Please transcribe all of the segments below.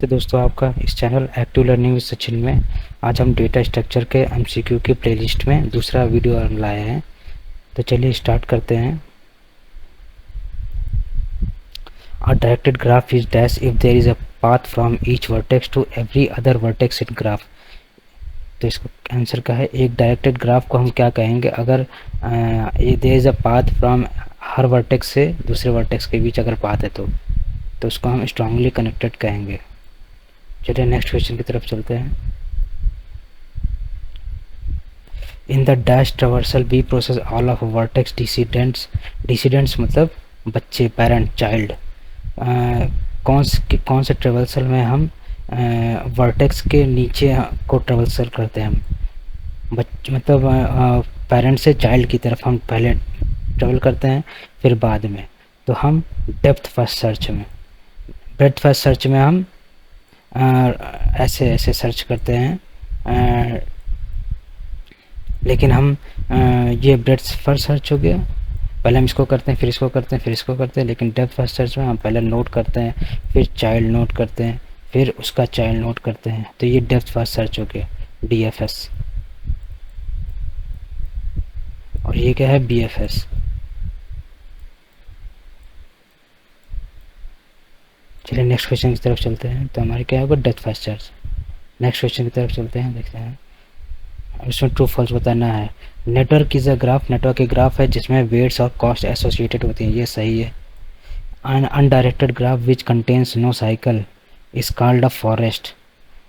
तो दोस्तों आपका इस channel active learning with Sachin में आज हम डेटा स्ट्रक्चर के एमसीक्यू की प्लेलिस्ट में दूसरा वीडियो लाए हैं। तो चलिए स्टार्ट करते हैं। A directed graph is dash if there is a path from each vertex to every other vertex in graph. तो इसका आंसर क्या है? एक डायरेक्टेड ग्राफ को हम क्या कहेंगे अगर there is a path from हर वर्टेक्स से दूसरे वर्टेक्स के बीच अगर पाथ है तो उसको हम स्ट्रांगली कनेक्टेड कहेंगे। चलिए नेक्स्ट क्वेश्चन की तरफ चलते हैं। In the dash traversal we process all of vertex descendants मतलब बच्चे, पेरेंट, चाइल्ड। कौन से ट्रेवल्सल में हम वर्टेक्स के नीचे को ट्रेवल्सल करते हैं हम मतलब पेरेंट से चाइल्ड की तरफ हम पहले ट्रेवल करते हैं, फिर बाद में तो हम डेप्थ फर्स्ट सर्च में ब्रेड्थ फर्स्ट सर्च में हम ऐसे ऐसे सर्च करते हैं। लेकिन हम ये ब्रेड्थ फर्स्ट सर्च हो गया, पहले हम इसको करते हैं, फिर इसको करते हैं, फिर इसको करते हैं। लेकिन डेप्थ फर्स्ट सर्च में हम पहले नोट करते हैं, फिर चाइल्ड नोट करते हैं, फिर उसका चाइल्ड नोट करते हैं। तो ये डेप्थ फर्स्ट सर्च हो गया, डीएफएस। और ये क्या है? बीएफएस। चलिए नेक्स्ट क्वेश्चन की तरफ चलते हैं। तो हमारे क्या होगा? Depth first search. Next question की तरफ चलते हैं, देखते हैं। इसमें ट्रू फॉल्स बताना है। Network is a graph, network एक ग्राफ है जिसमें वेट्स और कॉस्ट एसोसिएटेड होती हैं, ये सही है। an undirected graph which contains no cycle is called a forest।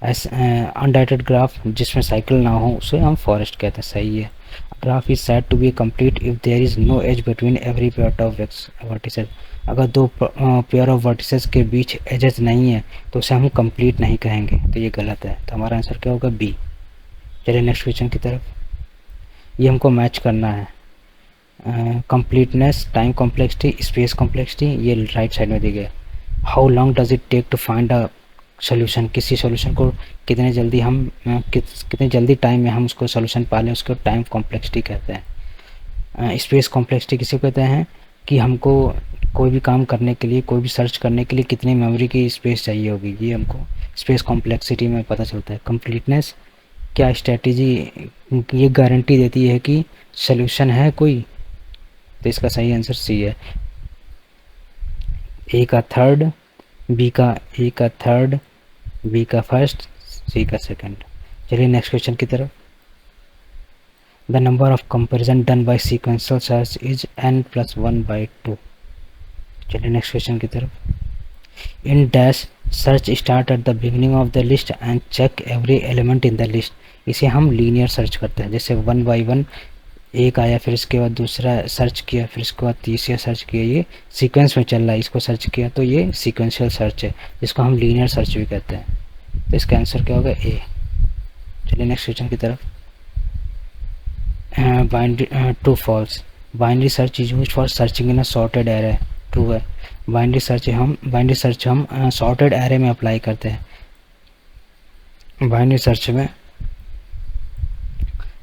Undirected graph जिसमें साइकिल ना हो उसे हम फॉरेस्ट कहते हैं, सही है। Graph is said to be complete if there is no edge between every pair of vertices. अगर दो पेयर ऑफ वर्टिसेस के बीच एजेस नहीं है तो उसे हम कंप्लीट नहीं कहेंगे, तो ये गलत है। तो हमारा आंसर क्या होगा? बी। चलिए नेक्स्ट क्वेश्चन की तरफ। ये हमको मैच करना है। Completeness, time complexity, space complexity, ये राइट साइड में दी गया। How long does it take to find a solution, किसी सोल्यूशन को कितने जल्दी टाइम में हम उसको सोल्यूशन पा लें, उसको टाइम कॉम्प्लेक्सिटी कहते हैं। स्पेस कॉम्प्लेक्सिटी किसे कहते हैं कि हमको कोई भी काम करने के लिए, कोई भी सर्च करने के लिए कितनी मेमोरी की स्पेस चाहिए होगी, ये हमको स्पेस कॉम्प्लेक्सिटी में पता चलता है। कंप्लीटनेस क्या स्ट्रेटजी ये गारंटी देती है कि सोल्यूशन है कोई, तो इसका सही आंसर सी है। ए का थर्ड, बी का थर्ड, बी का फर्स्ट, सी का सेकंड। चलिए नेक्स्ट क्वेश्चन की तरफ। The number of comparison done by sequential search is n+1/2। चलिए नेक्स्ट क्वेश्चन की तरफ। In dash search start at the beginning of the list and check every element in the list. इसे हम linear search करते हैं, जैसे 1 by 1 एक आया, फिर इसके बाद दूसरा सर्च किया, फिर इसके बाद तीसरा सर्च किया, ये सीक्वेंस में चल रहा है, इसको सर्च किया, तो ये सीक्वेंशियल सर्च है, जिसको हम लीनियर सर्च भी कहते हैं। तो इसका आंसर क्या होगा? ए। चलिए नेक्स्ट क्वेश्चन की तरफ। Binary, true false. Binary search is used for searching in a sorted array, true है। बाइनरी सर्च हम सॉर्टेड एरे में अप्लाई करते हैं। बाइनरी सर्च में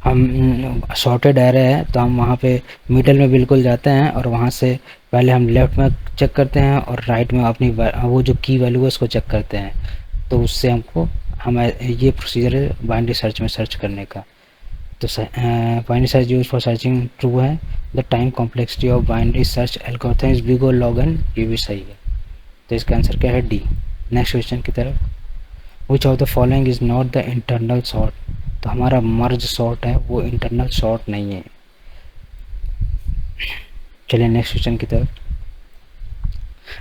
हम सॉर्टेड एरे है तो हम वहाँ पे मिडल में बिल्कुल जाते हैं और वहाँ से पहले हम लेफ़्ट में चेक करते हैं और राइट में अपनी वो जो की वैल्यू है उसको चेक करते हैं। तो उससे हमको ये प्रोसीजर है बाइनरी सर्च में सर्च करने का। तो binary search use for searching, true है। The time complexity of binary search algorithm is big O log n, ये भी सही है। तो इसका आंसर क्या है? डी। नेक्स्ट क्वेश्चन की तरफ। विच of the following is not the internal sort. तो हमारा मर्ज सॉर्ट है, वो इंटरनल सॉर्ट नहीं है। चलिए नेक्स्ट क्वेश्चन की तरफ।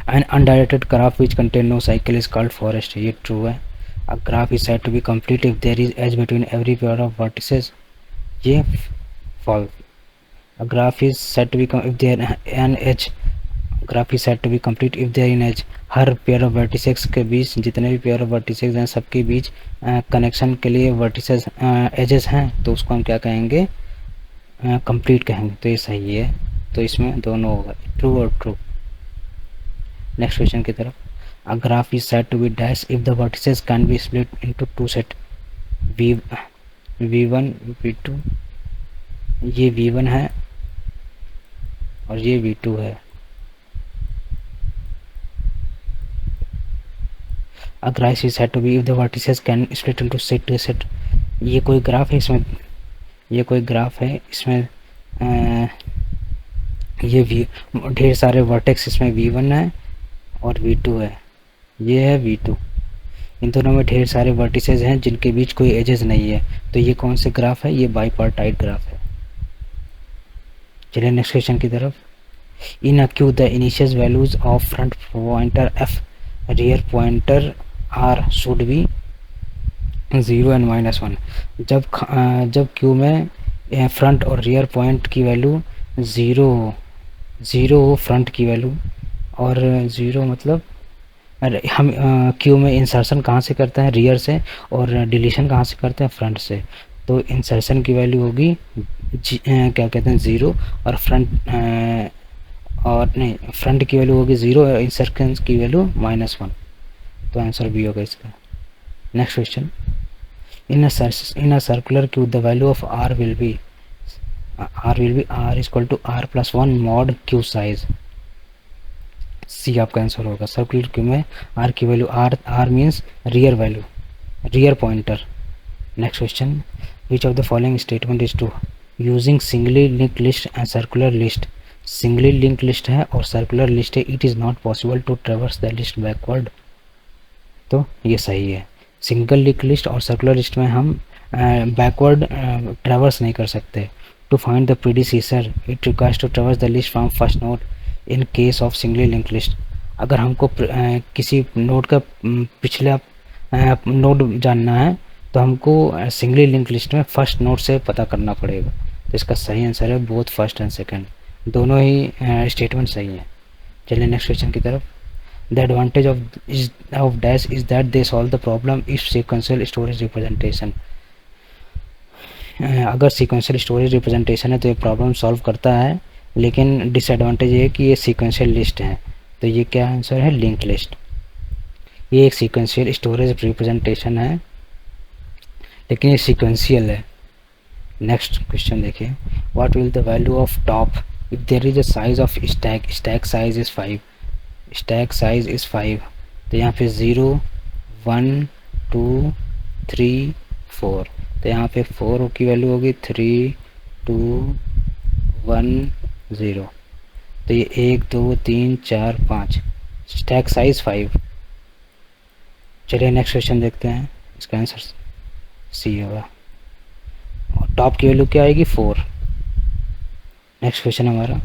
An undirected graph which contain no cycle is called forest, ये ट्रू है। A graph is said to be complete if there is edge between every pair of vertices, ये false. A graph is said to be if there an edge, graph is said to be complete if there in edge, हर pair of vertices के बीच, जितने भी pair of vertices हैं सबके बीच connection के लिए वर्टिसेस एजेस हैं, तो उसको हम क्या कहेंगे? कंप्लीट कहेंगे। तो ये सही है, तो इसमें दोनों होगा, ट्रू और ट्रू। नेक्स्ट क्वेश्चन की तरफ। A graph is said to be dash if the vertices can be split into two set, V1 V2, ये V1 है और ये V2 है। A graph is said to be if the vertices can split into set. ये कोई graph है, इसमें ये कोई ग्राफ है, इसमें ये वी ढेर सारे वर्टेक्स, इसमें V1 है और V2 है, ये है V2। इन दोनों में ढेर सारे वर्टिसेस हैं जिनके बीच कोई एजेस नहीं है, तो ये कौन से ग्राफ है, ये बाइपार्टाइट ग्राफ है। चलिए नेक्स्ट क्वेश्चन की तरफ। In a queue the initial values of front pointer f, rear pointer r should be 0 and -1। जब क्यू में फ्रंट और रियर पॉइंट की वैल्यू ज़ीरो हो, फ्रंट की वैल्यू, और ज़ीरो मतलब अरे हम क्यू में इंसर्शन कहाँ से करते हैं, रियर से, और डिलीशन कहाँ से करते हैं, फ्रंट से। तो इंसर्शन की वैल्यू होगी क्या कहते हैं 0, और फ्रंट की वैल्यू होगी 0 और इंसर्शन की वैल्यू -1। तो आंसर बी होगा इसका। Next question. In a circular queue the value of r will be r equal to r plus 1 mod queue size. C आपका आंसर होगा। सर्कुलर क्यू में r की value r means rear value, rear pointer. Next question. Which of the following statement is true using singly link list and circular list. Singly link list है और circular list है, it is not possible to traverse the list backward. तो ये सही है। Single link list और circular list में हम बैकवर्ड ट्रेवर्स नहीं कर सकते। To find the predecessor it requires to traverse the list from first node in case of singly link list. अगर हमको किसी नोड का पिछला नोड जानना है तो हमको सिंगली लिंक लिस्ट में फर्स्ट नोड से पता करना पड़ेगा। तो इसका सही आंसर है बोथ फर्स्ट एंड सेकंड, दोनों ही स्टेटमेंट सही हैं। चलिए नेक्स्ट क्वेश्चन की तरफ। The advantage of dash is that they solve the problem if sequential storage representation. अगर सीक्वेंशियल स्टोरेज रिप्रेजेंटेशन है तो ये प्रॉब्लम सॉल्व करता है, लेकिन डिसएडवांटेज ये है कि ये सीक्वेंशियल लिस्ट है। तो ये क्या आंसर है, लिंक लिस्ट। ये एक सीक्वेंशियल स्टोरेज रिप्रेजेंटेशन है लेकिन ये सीक्वेंशियल है। नेक्स्ट क्वेश्चन देखिए। What will the value of top if there is a size of stack, stack size is 5, stack size is 5। तो यहाँ पे 0 1 2 3 4, तो यहाँ पे 4 की वैल्यू होगी 3 2 1 0। तो ये 1 2 3 4 5, स्टैक साइज 5। चलिए नेक्स्ट क्वेश्चन देखते हैं। इसका आंसर सी होगा और टॉप की वैल्यू क्या आएगी 4। नेक्स्ट क्वेश्चन हमारा।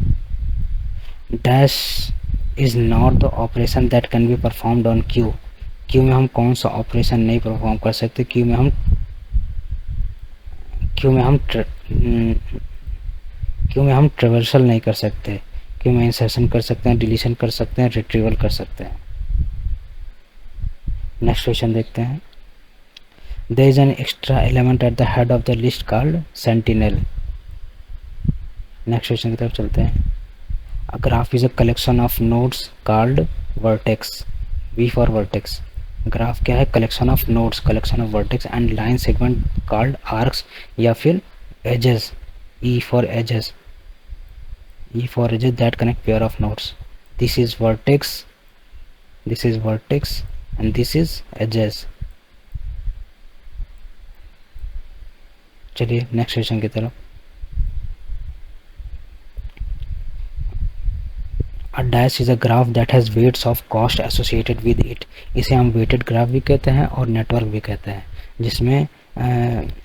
Dash is not the operation that can be performed on Q. Q में हम कौन सा ऑपरेशन नहीं परफॉर्म कर सकते, क्यू में हम ट्रेवर्सल नहीं कर सकते। क्यू में इंसर्शन कर सकते हैं, डिलीशन कर सकते हैं, रिट्रीवल कर सकते हैं। नेक्स्ट क्वेश्चन देखते हैं। There is an extra element at the head of the list called sentinel. Next question की तरफ चलते हैं। A graph is a collection of nodes called vertex. V for vertex. Graph क्या है, collection of nodes, collection of vertex and line segment called arcs या फिर edges. E for edges. E for edges that connect pair of nodes. This is vertex, this is vertex and this is edges. चलिए next question की तरफ। A dash is a graph that has weights of cost associated with it. इसे हम weighted graph भी कहते हैं और network भी कहते हैं, जिसमें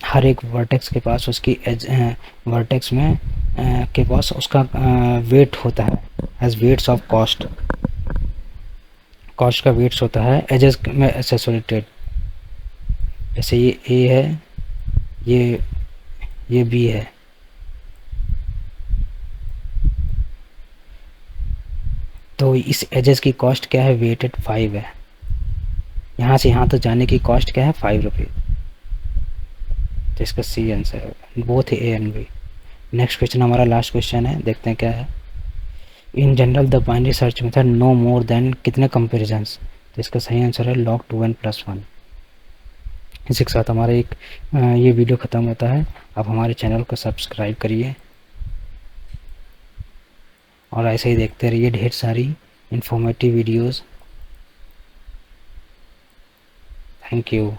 हर एक वर्टेक्स के पास उसकी वर्टेक्स में के पास उसका वेट होता है edge weights of cost. Cost का वेट्स होता है एजेस में एसोसिएटेड। जैसे ये ए है, ये बी है। तो इस एजेस की कॉस्ट क्या है, वेटेड 5 है। यहाँ से यहाँ तक जाने की कॉस्ट क्या है, 5 रुपये। तो इसका सी आंसर है, both A and B. Next question हमारा लास्ट क्वेश्चन है, देखते हैं क्या है। In general the binary search method no more than कितने कंपेरिजन्स। तो इसका सही आंसर है log 2n + 1। इसी के साथ हमारा ये वीडियो ख़त्म होता है। आप हमारे चैनल को सब्सक्राइब करिए और ऐसे ही देखते रहिए ढेर सारी इन्फॉर्मेटिव वीडियोस। Thank you.